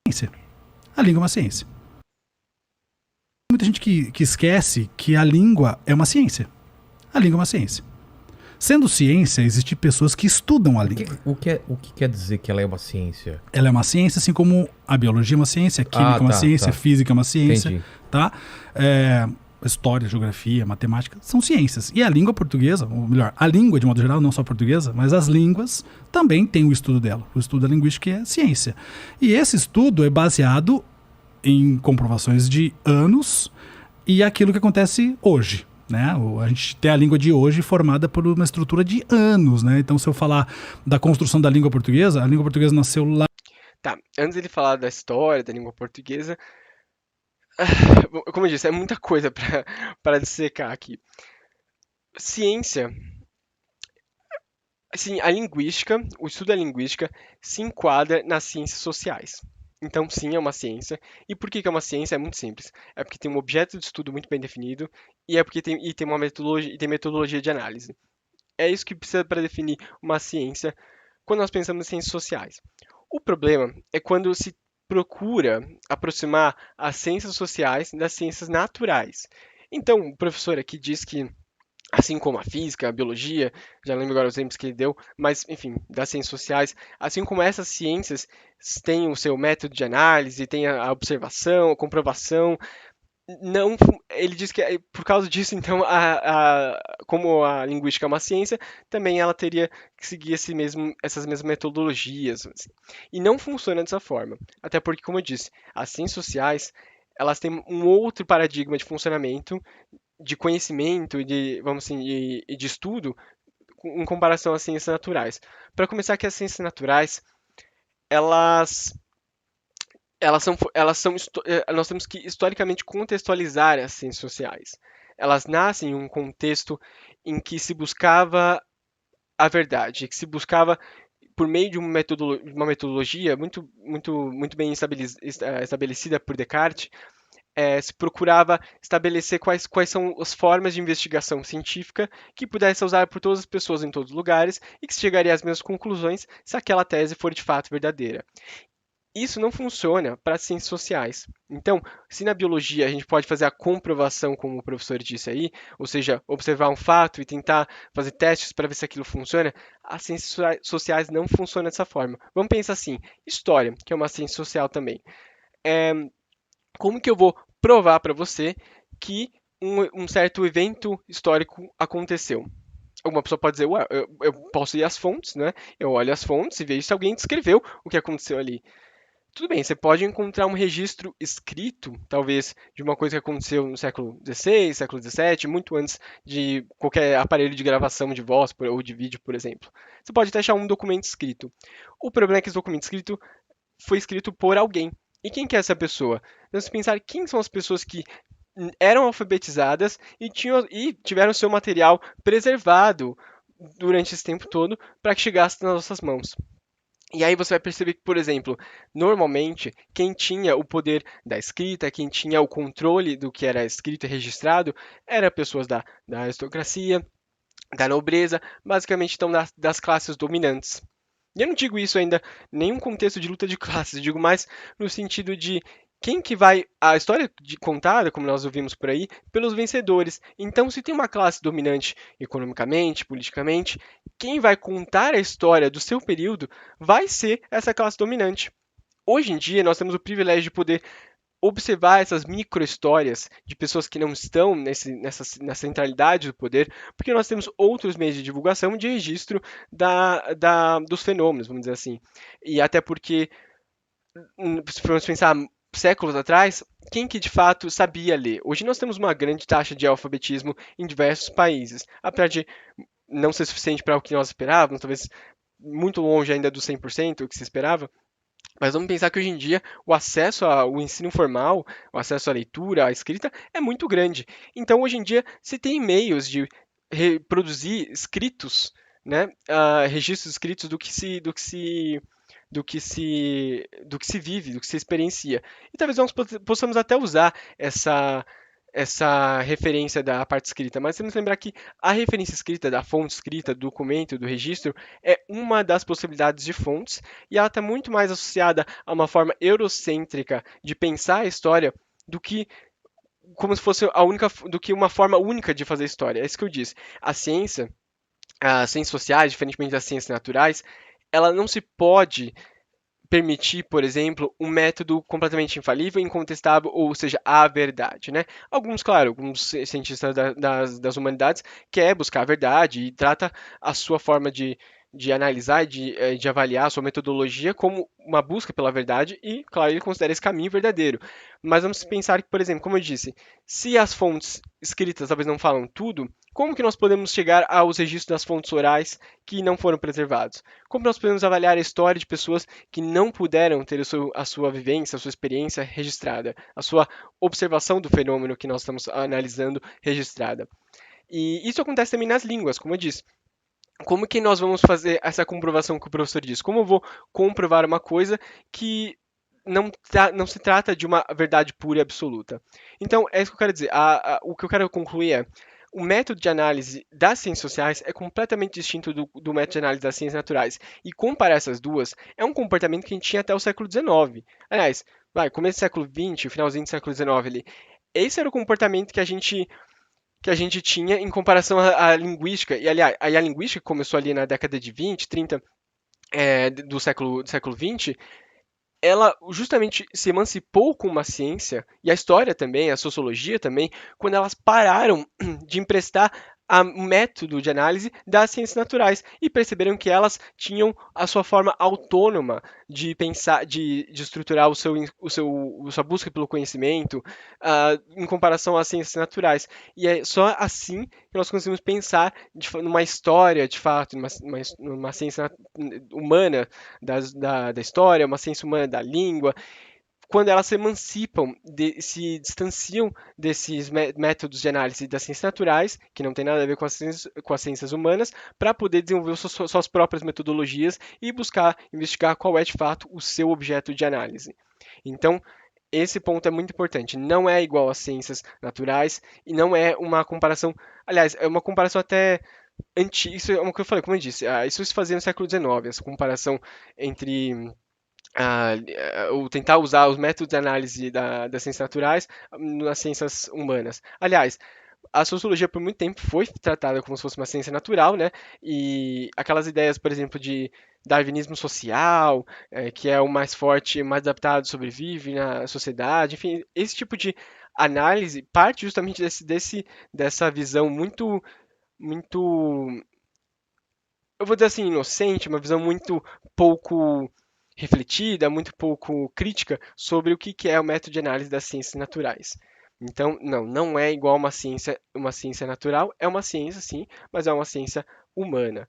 ciência. A língua é uma ciência. Tem muita gente que esquece que a língua é uma ciência. A língua é uma ciência. Sendo ciência, existem pessoas que estudam a língua. O que quer dizer que ela é uma ciência? Ela é uma ciência, assim como a biologia é uma ciência, a química é uma ciência, a física é uma ciência. Entendi. Tá? História, geografia, matemática, são ciências. E a língua portuguesa, ou melhor, a língua de modo geral, não só a portuguesa, mas as línguas também têm o estudo dela. O estudo da linguística é ciência. E esse estudo é baseado em comprovações de anos e aquilo que acontece hoje. Né? A gente tem a língua de hoje formada por uma estrutura de anos. Né? Então, se eu falar da construção da língua portuguesa, a língua portuguesa nasceu lá. Tá, antes dele falar da história da língua portuguesa, como eu disse, é muita coisa para dissecar aqui. Ciência, assim, a linguística, o estudo da linguística se enquadra nas ciências sociais. Então, sim, é uma ciência. E por que é uma ciência? É muito simples. É porque tem um objeto de estudo muito bem definido e é porque tem uma metodologia, e tem metodologia de análise. É isso que precisa para definir uma ciência quando nós pensamos em ciências sociais. O problema é quando se procura aproximar as ciências sociais das ciências naturais. Então, o professor aqui diz que, assim como a física, a biologia, já não lembro agora os exemplos que ele deu, mas, enfim, das ciências sociais, assim como essas ciências têm o seu método de análise, tem a observação, a comprovação, não, ele diz que por causa disso, então, como a linguística é uma ciência, também ela teria que seguir essas mesmas metodologias. Assim. E não funciona dessa forma. Até porque, como eu disse, as ciências sociais elas têm um outro paradigma de funcionamento, de conhecimento e de, vamos assim, e de estudo em comparação às ciências naturais. Para começar, que as ciências naturais elas nós temos que historicamente contextualizar as ciências sociais. Elas nascem em um contexto em que se buscava a verdade, que se buscava por meio de uma metodologia muito bem estabelecida por Descartes, se procurava estabelecer quais são as formas de investigação científica que pudesse ser usada por todas as pessoas em todos os lugares e que se chegaria às mesmas conclusões se aquela tese for de fato verdadeira. Isso não funciona para ciências sociais. Então, se na biologia a gente pode fazer a comprovação, como o professor disse aí, ou seja, observar um fato e tentar fazer testes para ver se aquilo funciona, as ciências sociais não funcionam dessa forma. Vamos pensar assim: história, que é uma ciência social também. Como que eu vou provar para você que um certo evento histórico aconteceu? Alguma pessoa pode dizer, ué, eu posso ir às fontes, né? Eu olho as fontes e vejo se alguém descreveu o que aconteceu ali. Tudo bem, você pode encontrar um registro escrito, talvez, de uma coisa que aconteceu no século XVI, século XVII, muito antes de qualquer aparelho de gravação de voz ou de vídeo, por exemplo. Você pode até achar um documento escrito. O problema é que esse documento escrito foi escrito por alguém. E quem que é essa pessoa? Vamos pensar quem são as pessoas que eram alfabetizadas e tiveram seu material preservado durante esse tempo todo para que chegasse nas nossas mãos. E aí você vai perceber que, por exemplo, normalmente quem tinha o poder da escrita, quem tinha o controle do que era escrito e registrado, eram pessoas da aristocracia, da nobreza, basicamente então das classes dominantes. E eu não digo isso ainda em nenhum contexto de luta de classes, eu digo mais no sentido de quem que vai. A história contada, como nós ouvimos por aí, pelos vencedores. Então, se tem uma classe dominante economicamente, politicamente, quem vai contar a história do seu período vai ser essa classe dominante. Hoje em dia, nós temos o privilégio de poder observar essas micro-histórias de pessoas que não estão na centralidade do poder, porque nós temos outros meios de divulgação, de registro dos fenômenos, vamos dizer assim. E até porque, se formos pensar séculos atrás, quem que de fato sabia ler? Hoje nós temos uma grande taxa de alfabetismo em diversos países, apesar de não ser suficiente para o que nós esperávamos, talvez muito longe ainda do 100% o que se esperava, mas vamos pensar que hoje em dia o acesso ao ensino formal, o acesso à leitura, à escrita, é muito grande. Então, hoje em dia, se tem meios de reproduzir escritos, né, registros escritos do que se vive, do que se experiencia. E talvez nós possamos até usar essa essa referência da parte escrita, mas temos que lembrar que a referência escrita, da fonte escrita, do documento, do registro, é uma das possibilidades de fontes, e ela está muito mais associada a uma forma eurocêntrica de pensar a história do que como se fosse a única, do que uma forma única de fazer história. É isso que eu disse. A ciência, as ciências sociais, diferentemente das ciências naturais, ela não se pode permitir, por exemplo, um método completamente infalível, incontestável, ou seja, a verdade, né? Alguns, claro, alguns cientistas das humanidades quer buscar a verdade e trata a sua forma de analisar, de avaliar a sua metodologia como uma busca pela verdade e, claro, ele considera esse caminho verdadeiro. Mas vamos pensar que, por exemplo, como eu disse, se as fontes escritas talvez não falam tudo, como que nós podemos chegar aos registros das fontes orais que não foram preservados? Como nós podemos avaliar a história de pessoas que não puderam ter a sua vivência, a sua experiência registrada, a sua observação do fenômeno que nós estamos analisando registrada? E isso acontece também nas línguas, como eu disse. Como que nós vamos fazer essa comprovação que o professor diz? Como eu vou comprovar uma coisa que não se trata de uma verdade pura e absoluta? Então, é isso que eu quero dizer. O que eu quero concluir é o método de análise das ciências sociais é completamente distinto do método de análise das ciências naturais. E comparar essas duas é um comportamento que a gente tinha até o século XIX. Aliás, começo do século XX, finalzinho do século XIX ali. Esse era o comportamento que a gente tinha em comparação à linguística. E, aliás, a linguística começou ali na década de 20, 30 do século 20, ela justamente se emancipou como uma ciência, e a história também, a sociologia também, quando elas pararam de emprestar o método de análise das ciências naturais e perceberam que elas tinham a sua forma autônoma de pensar, de estruturar a sua busca pelo conhecimento em comparação às ciências naturais. E é só assim que nós conseguimos pensar numa história, de fato, numa ciência humana da história, uma ciência humana da língua, quando elas se emancipam, se distanciam desses métodos de análise das ciências naturais, que não tem nada a ver com as ciências humanas, para poder desenvolver suas próprias metodologias e buscar investigar qual é de fato o seu objeto de análise. Então, esse ponto é muito importante. Não é igual às ciências naturais e não é uma comparação. Aliás, é uma comparação até antiga. Isso é uma coisa que eu falei, como eu disse, isso se fazia no século XIX, essa comparação entre ou tentar usar os métodos de análise das ciências naturais nas ciências humanas. Aliás, a sociologia por muito tempo foi tratada como se fosse uma ciência natural, né? E aquelas ideias, por exemplo, de darwinismo social, que é o mais forte, o mais adaptado sobrevive na sociedade, enfim, esse tipo de análise parte justamente dessa visão muito, eu vou dizer assim, inocente, uma visão muito pouco refletida, muito pouco crítica sobre o que é o método de análise das ciências naturais. Então, não é igual uma ciência natural, é uma ciência sim, mas é uma ciência humana.